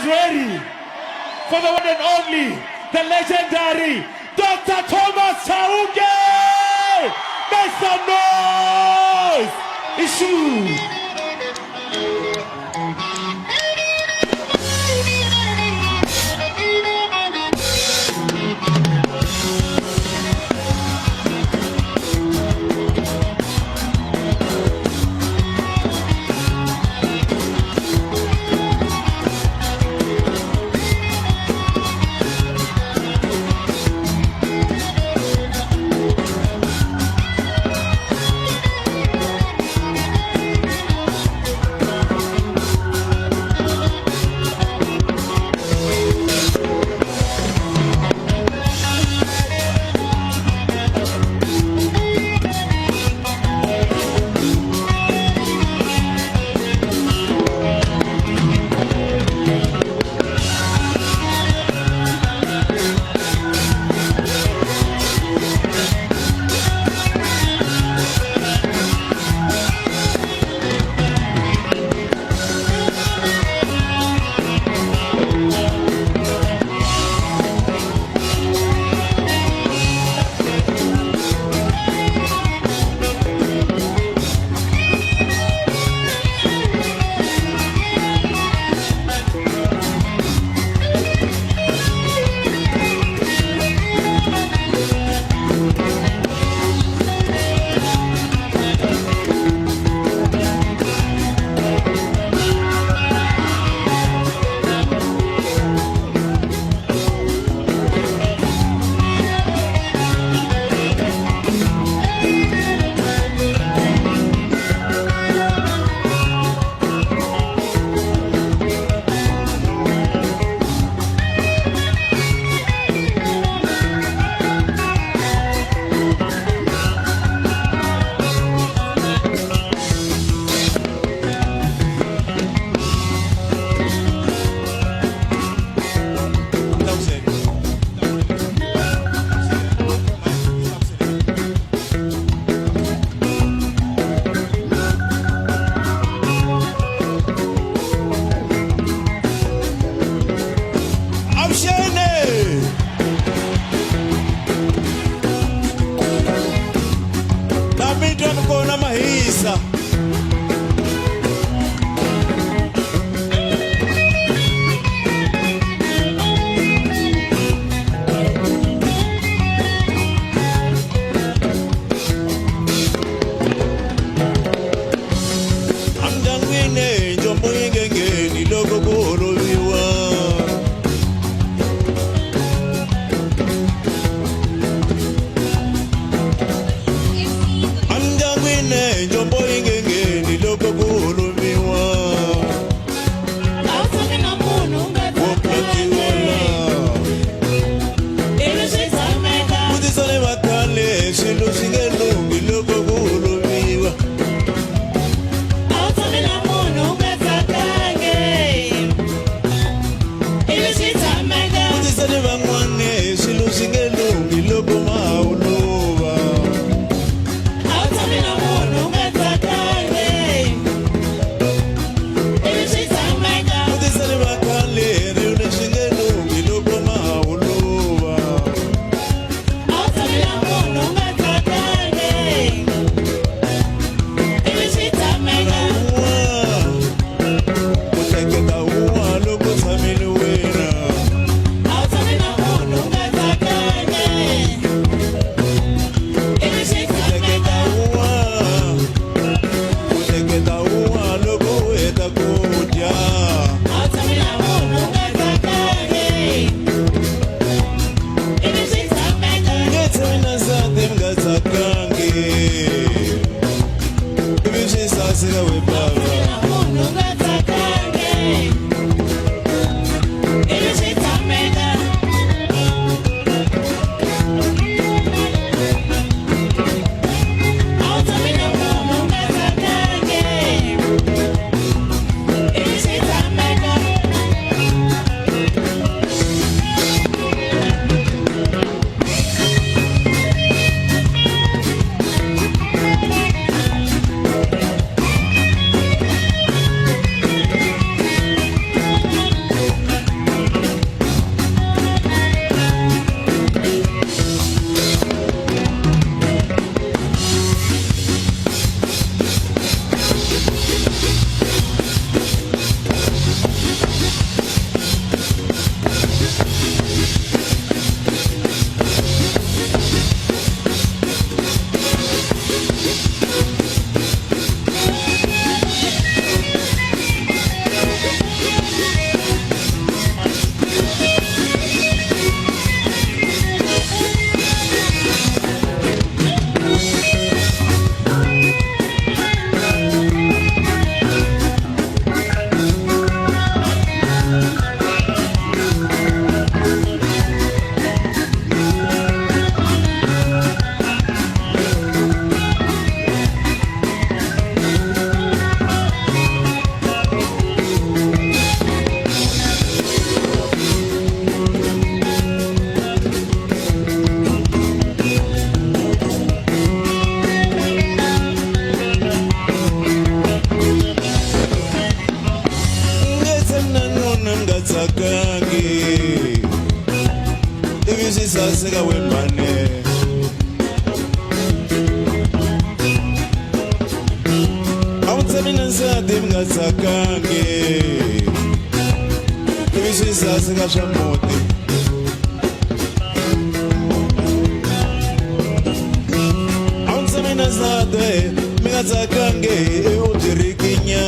ready for the one and only, the legendary Dr. Thomas Chauke. Make some noise. Issue. Sasika wemane Awutsamina nsati mngatsakange Ivisi sasika shamuti Awutsamina nsati mngatsakange Utirikinya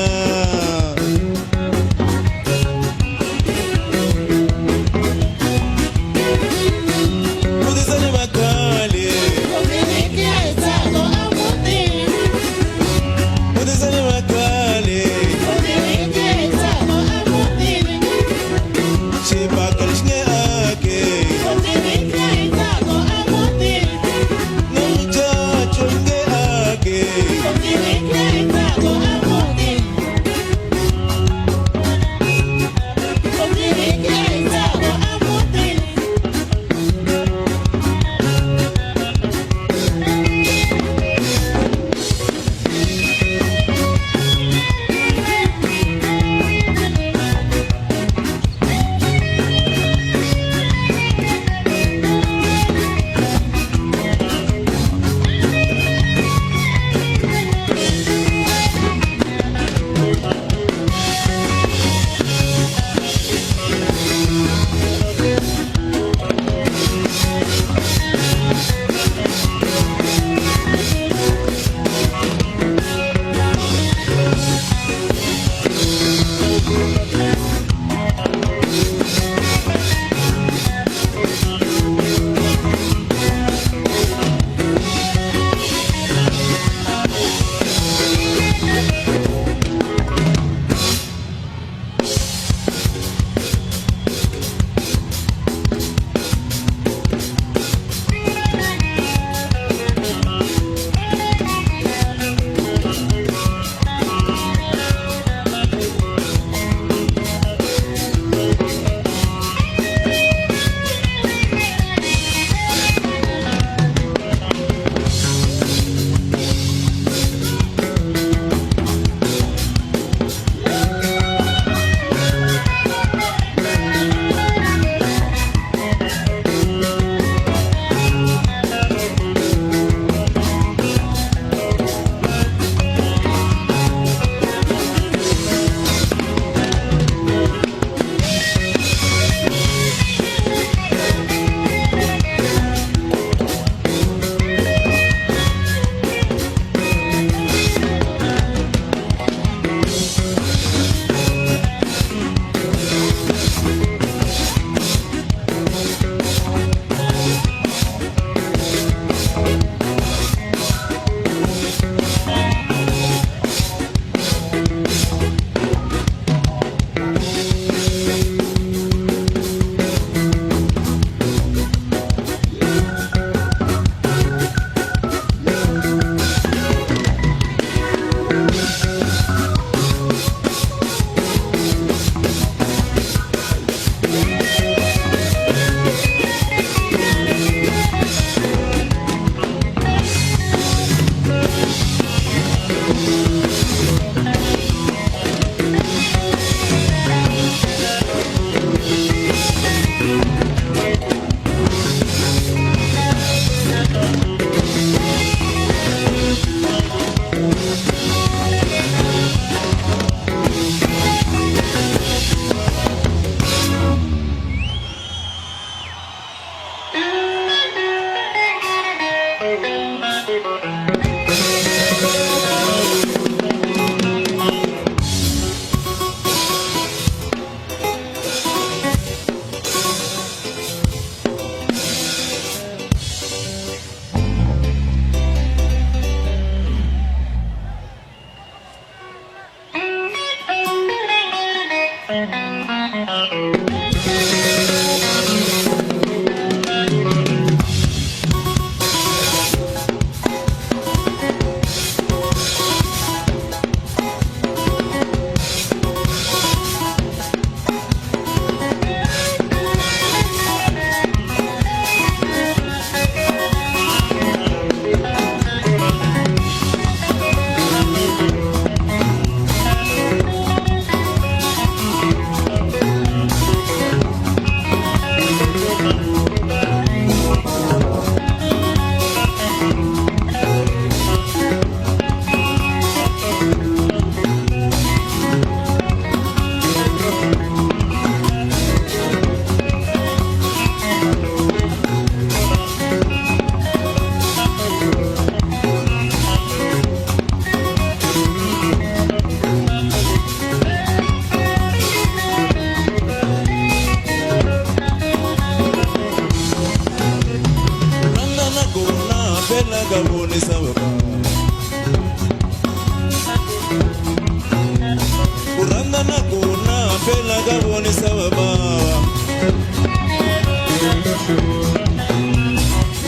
Uranda na kuna pela gaboni sababa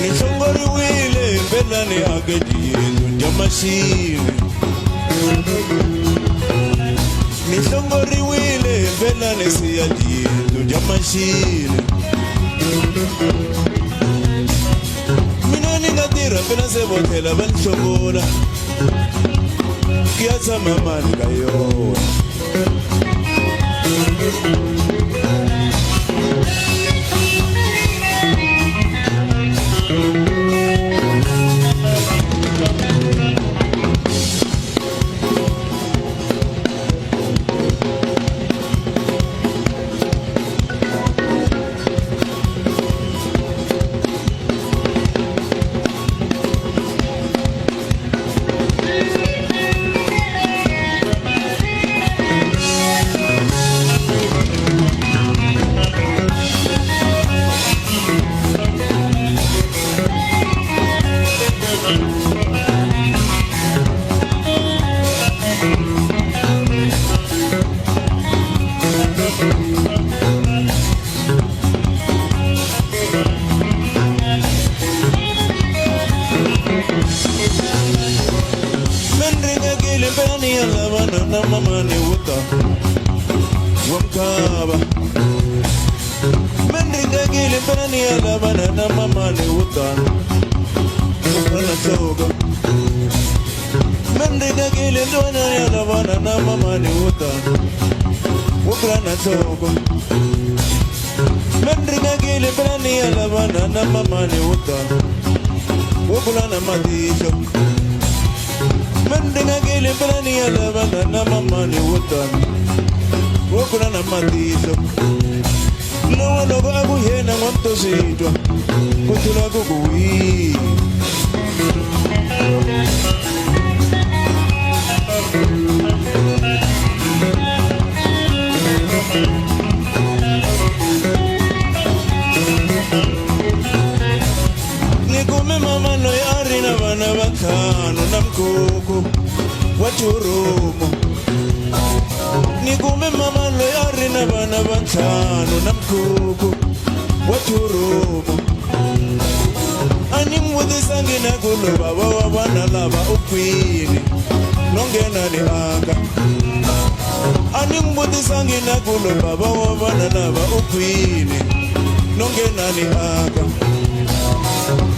Ni shongori wile pela ni agedi dunja mashine Ni shongori wile pela ni siyadi dunja mashine Ngatira pena se botela ban chokola Kiatsa mamani kayo Na mama ni wuta Wamkaba Mendinga gili pani alabana na mama ni wuta Wamkana soga Mendinga gili dwana alabana na mama ni wuta Wamkana soga Mendinga gili pani alabana na mama ni wuta Wamkana madisho Mendinga gili pani alabana na mama ni wuta Wokuna na matiso Logo logo agu yena mwanto sitwa Kutula kukuwi Nikume mama no yari na wana bakano na mkoko Wachurumo Nikume mama no yari na wana bakano na mkoko Wachurumo Ani mwuthi sangi na kulo baba wabana lava ukwini Nongena ni anga Ani mwuthi sangi na kulo baba wabana lava ukwini Nongena ni anga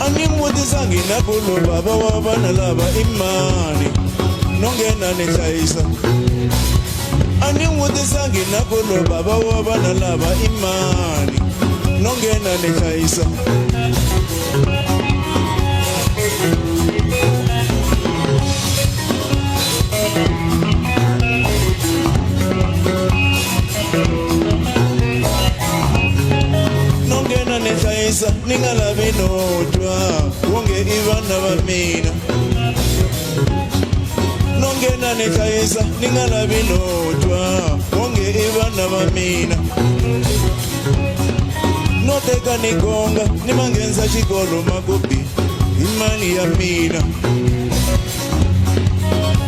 Ani mwuthi sangi na kulo baba wabana lava imani Nongena ni chaisa Ani mwuthi sangi na kulo baba wabana lava imani Nongena ni chaisa Nongena ni chaisa ningala vinotwa Wonge ivana vamina Nongena ni chaisa ningala vinotwa Wonge ivana vamina Noteka nigonga nimangenza chikolo makubi imani ya mina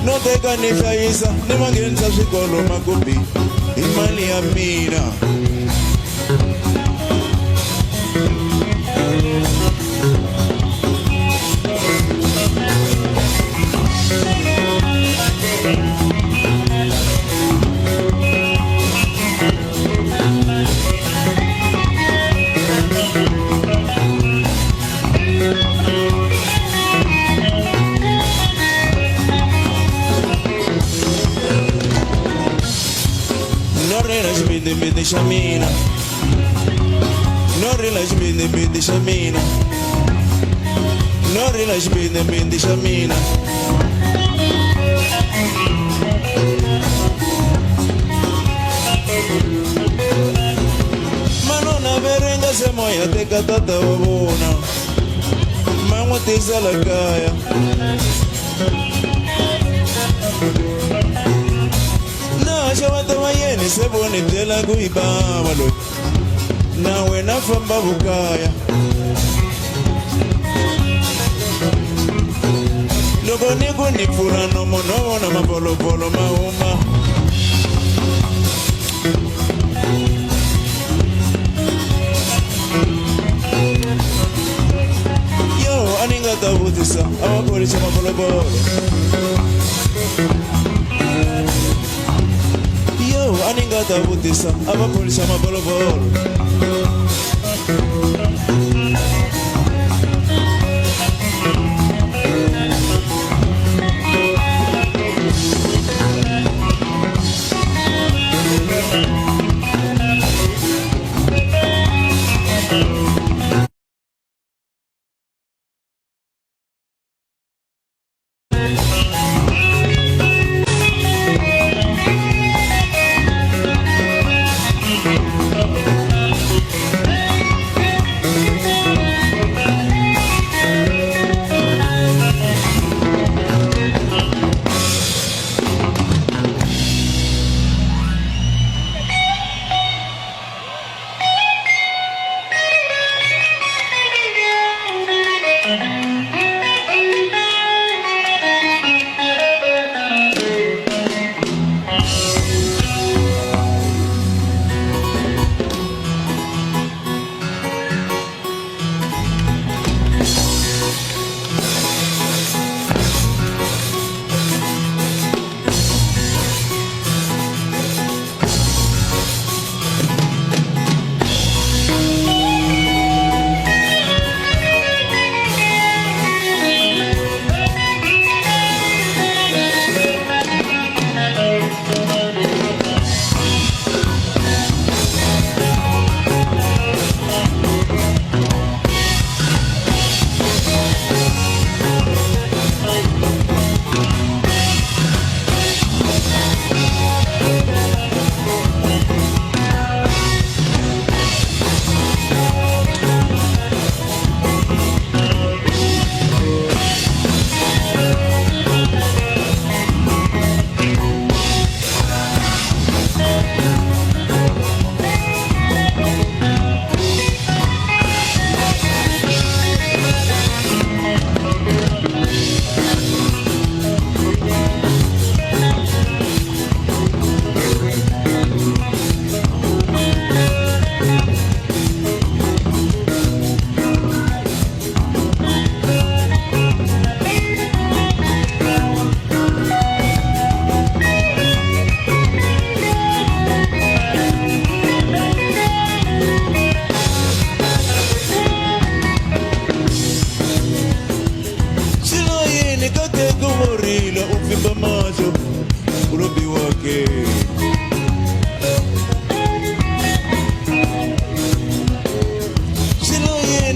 Noteka nishaisa nimangenza chikolo makubi imani ya mina shamina Norila bindi shamina Norila bindi shamina Manona berenga se moya te katata wabona Mangwa te salakaya Na shawata mayeni se boni tela kuibaba lo Na wena famba bukaya Logo niku ni furano mono na mapolo polo mauma Yo, aninga tabutisa, awa polisi mapolo polo Yo, aninga tabutisa, awa polisi mapolo polo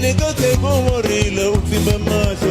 Nigga te morila ufimba macho